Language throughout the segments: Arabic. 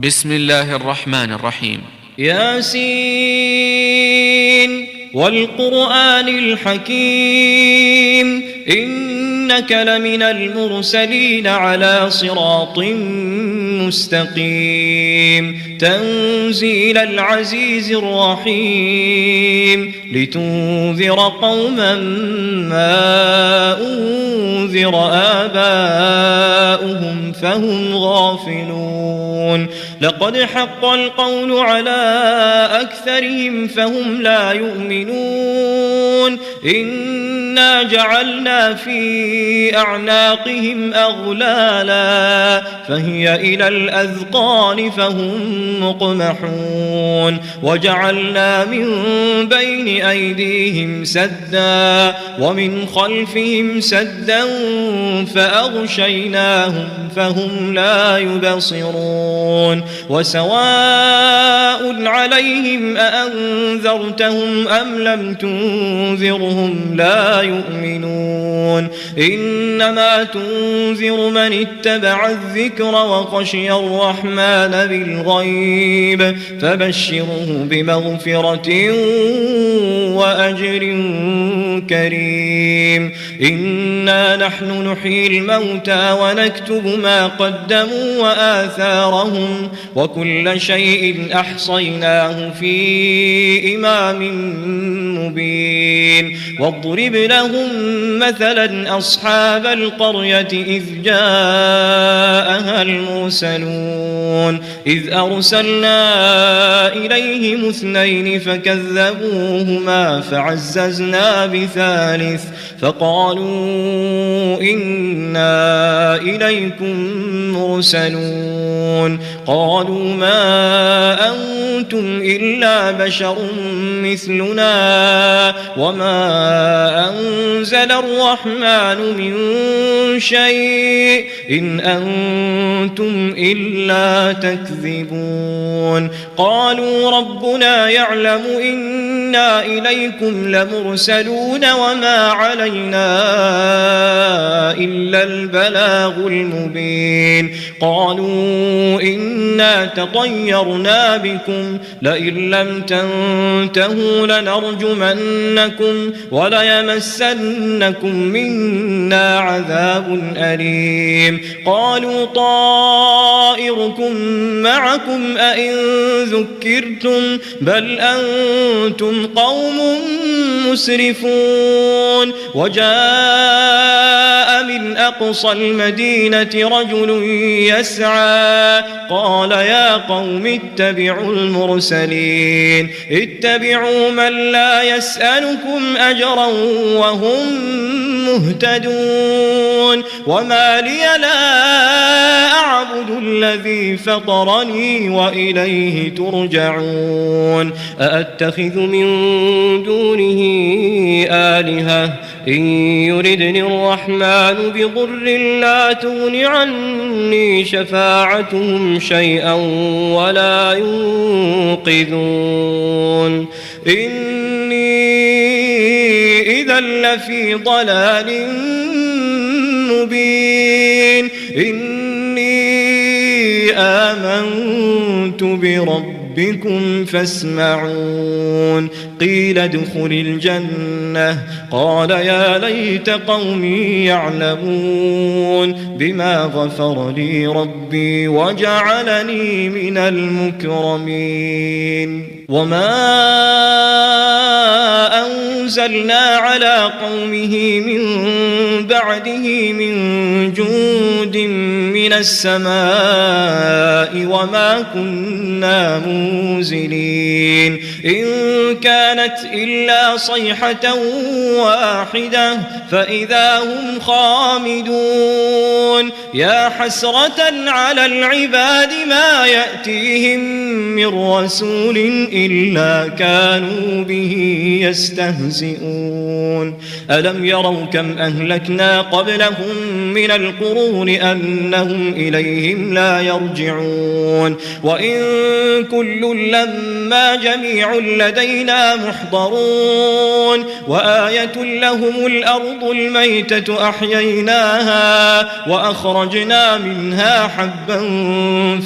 بسم الله الرحمن الرحيم. ياسين والقرآن الحكيم إنك لمن المرسلين على صراط مستقيم تنزيل العزيز الرحيم لتنذر قوما ما أنذر آباؤهم فهم غافلون لقد حق القول على أكثرهم فهم لا يؤمنون إنا جعلنا في أعناقهم أغلالا فهي إلى الأذقان فهم مقمحون وجعلنا من بين أيديهم سدا ومن خلفهم سدا فأغشيناهم فهم لا يبصرون وسواء عليهم أأنذرتهم أم لم تنذرهم لا يؤمنون إنما تنذر من اتبع الذكر وخشي الرحمن بالغيب فبشره بمغفرة وأجر كريم إنا نحن نحيي الموتى ونكتب ما قدموا وآثارهم وكل شيء أحصيناه في إمام مبين واضرب لهم مثلا أصحاب القرية إذ جاءها المرسلون إذ أرسلنا إليهم اثنين فكذبوهما فعززنا بثالث فقالوا إنا إليكم مرسلون قالوا ما أنتم إلا بشر مثلنا وما أنزل الرحمن من شيء إن أنتم إلا تكذبون قالوا ربنا يعلم إنا إليكم لمرسلون وما علينا إلا البلاغ المبين قالوا إنا تطيرنا بكم لئن لم تنتهوا لنرجمنكم وليمسنكم منا عذاب أليم قالوا طائركم معكم أئن ذكرتم بل أنتم قوم مسرفون وجاء من أقصى المدينة رجل يسعى قال يا قوم اتبعوا المرسلين اتبعوا من لا يسألكم أجرا وهم مهتدون وما لي لا أعبد الذي فطرني وإليه ترجعون أأتخذ من دونه آلهة إن يردني الرحمن بضر لا تغن عني شفاعتهم شيئا ولا ينقذون إني إذا لفي ضلال مبين إني آمنت بربكم فاسمعون قيل ادخل الجنة قال يا ليت قومي يعلمون بما غفر لي ربي وجعلني من المكرمين وما أنزلنا على قومه من بعده من جند من السماء وما كنا منزلين إن كانت إلا صيحة واحدة فإذا هم خامدون يا حسرة على العباد ما يأتيهم من رسول إلا كانوا به يستهزئون ألم يروا كم أهلكنا قبلهم من القرون أنهم فهم إليهم لا يرجعون وإن كل لما جميع لدينا محضرون وآية لهم الأرض الميتة أحييناها وأخرجنا منها حبا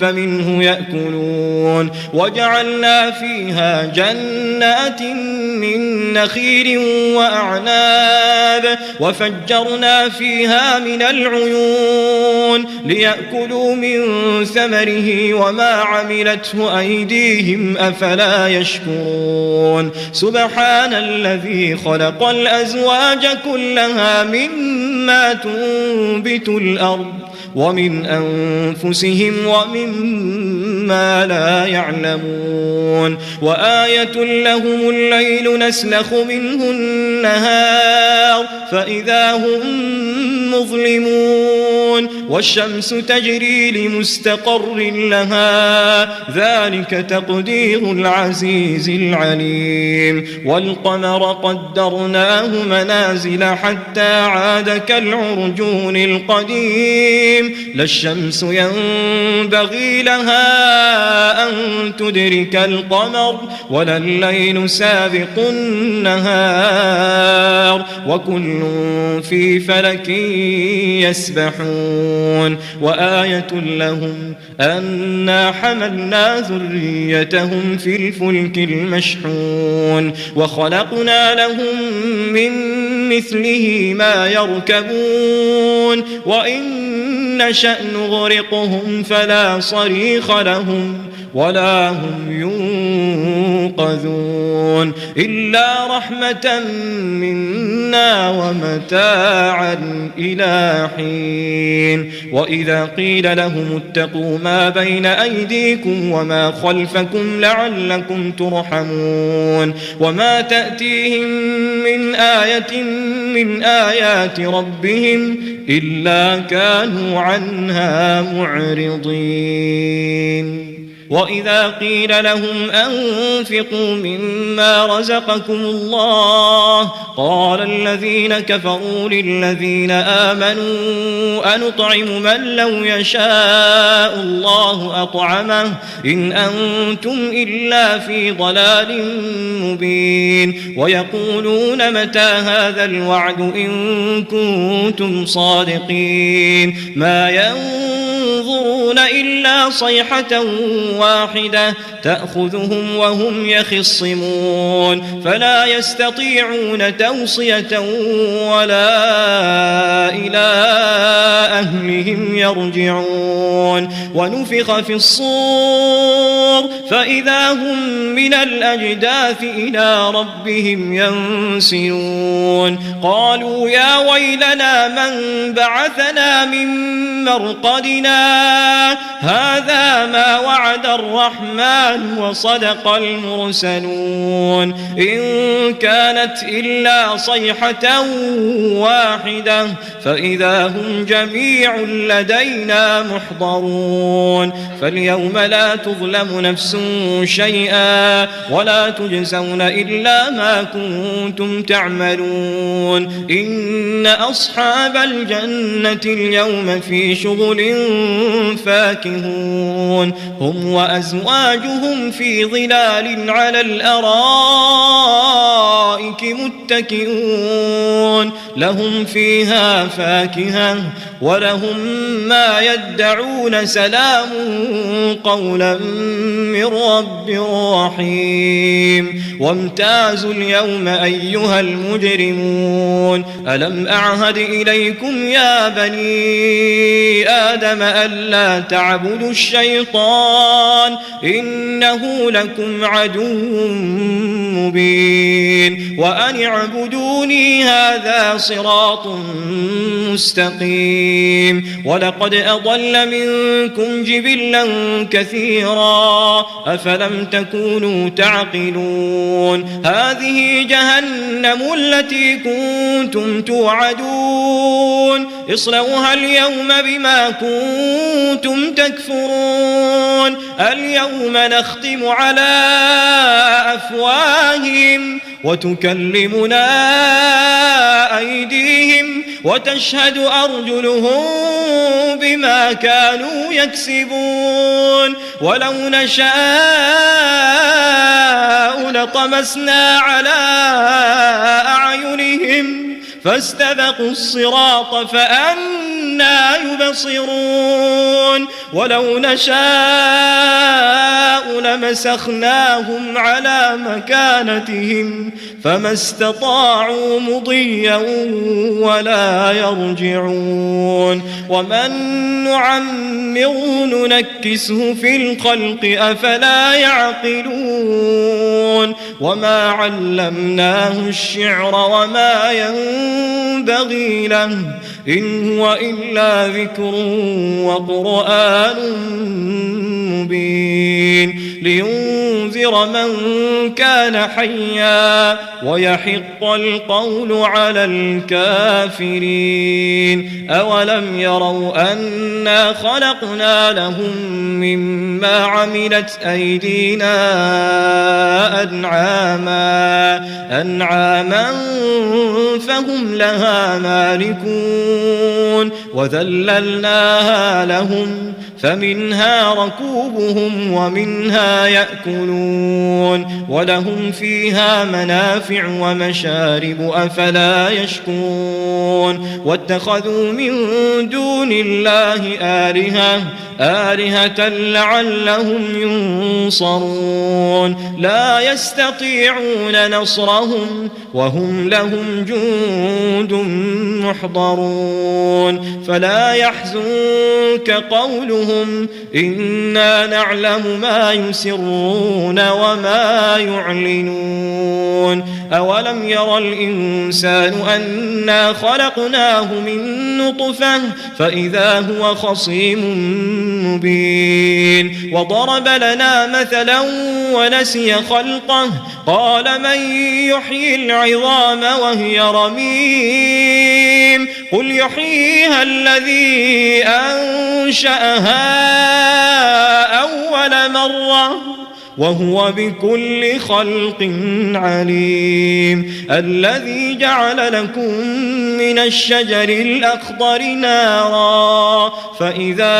فمنه يأكلون وجعلنا فيها جنات من نخيل وأعناب وفجرنا فيها من العيون ليأكلوا من ثمره وما عملته أيديهم أفلا يشكرون سبحان الذي خلق الأزواج كلها مما تنبت الأرض ومن أنفسهم ومما لا يعلمون وآية لهم الليل نسلخ منه النهار فإذا هم مظلمون والشمس تجري لمستقر لها ذلك تقدير العزيز العليم والقمر قدرناه منازل حتى عاد كالعرجون القديم لا الشمس ينبغي لها أن تدرك القمر ولا الليل سابق النهار وكل في فلك يسبحون وآية لهم أنا حملنا ذريتهم في الفلك المشحون وخلقنا لهم من مثله ما يركبون وإن نشأ نغرقهم فلا صريخ لهم ولا هم ينقذون إلا رحمة منا ومتاعا إلى حين وإذا قيل لهم اتقوا ما بين أيديكم وما خلفكم لعلكم ترحمون وما تأتيهم من آية من آيات ربهم إلا كانوا عنها معرضين وإذا قيل لهم أنفقوا مما رزقكم الله قال الذين كفروا للذين آمنوا أنطعم من لو يشاء الله أطعمه إن أنتم إلا في ضلال مبين ويقولون متى هذا الوعد إن كنتم صادقين ما ينظرون إلا صيحة واحدة تأخذهم وهم يخصمون فلا يستطيعون توصية ولا إلى أهلهم يرجعون ونفخ في الصور فإذا هم من الأجداث إلى ربهم ينسلون قالوا يا ويلنا من بعثنا من مرقدنا هذا ما وعد الرحمن وصدق المرسلون إن كانت إلا صيحة واحدة فإذا هم جميع لدينا محضرون فاليوم لا تظلم نفس شيئا ولا تجزون إلا ما كنتم تعملون إن أصحاب الجنة اليوم في شغل فاكهون هم وأزواجهم في ظلال على الأرائك متكئون لهم فيها فاكهة ولهم ما يدعون سلام قولا من رب رحيم وامتازوا اليوم أيها المجرمون ألم أعهد إليكم يا بني آدم ألا تعبدوا الشيطان إنه لكم عدو مبين وأن اعبدوني هذا صراط مستقيم ولقد أضل منكم جبلا كثيرا أفلم تكونوا تعقلون هذه جهنم التي كنتم توعدون اصلوها اليوم بما كنتم تكفرون اليوم نختم على أفواههم وتكلمنا أيديهم وتشهد أرجلهم بما كانوا يكسبون ولو نشاء لطمسنا على أعينهم فاستبقوا الصراط فأنى يبصرون ولو نشاء لمسخناهم على مكانتهم فما استطاعوا مضيا ولا يرجعون ومن نعمره ننكسه في الخلق أفلا يعقلون وما علمناه الشعر وما ينبغي له إن هو إلا ذكر وقرآن مبين لينذر من كان حيا ويحق القول على الكافرين أولم يروا أنا خلقنا لهم مما عملت أيدينا أنعاما فهم لها مالكون وذللناها لهم فمنها ركوبهم ومنها يأكلون ولهم فيها منافع ومشارب أفلا يشكرون واتخذوا من دون الله آلهة لعلهم ينصرون لا يستطيعون نصرهم وهم لهم جند محضرون فلا يحزنك قولهم إنا نعلم ما يسرون وما يعلنون أولم ير الإنسان أنا خلقناه من نطفة فإذا هو خصيم مبين وضرب لنا مثلا ونسي خلقه قال من يحيي العظام وهي رميم قل يحييها الذي أنشأها أول مرة وهو بكل خلق عليم الذي جعل لكم من الشجر الأخضر نارا فإذا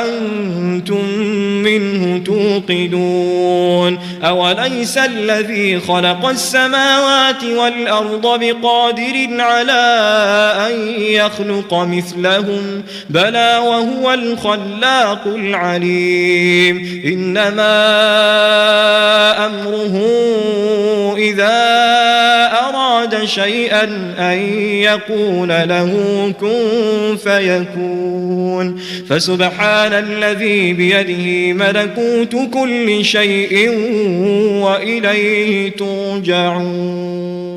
أنتم منه توقدون أوليس الذي خلق السماوات والأرض بقادر على أن يخلق مثلهم بلى وهو الخلاق العليم إنما أمره إذا أراد شيئا أن يقول له كن فيكون فسبحان الذي بيده ملكوت كل شيء وإليه ترجعون.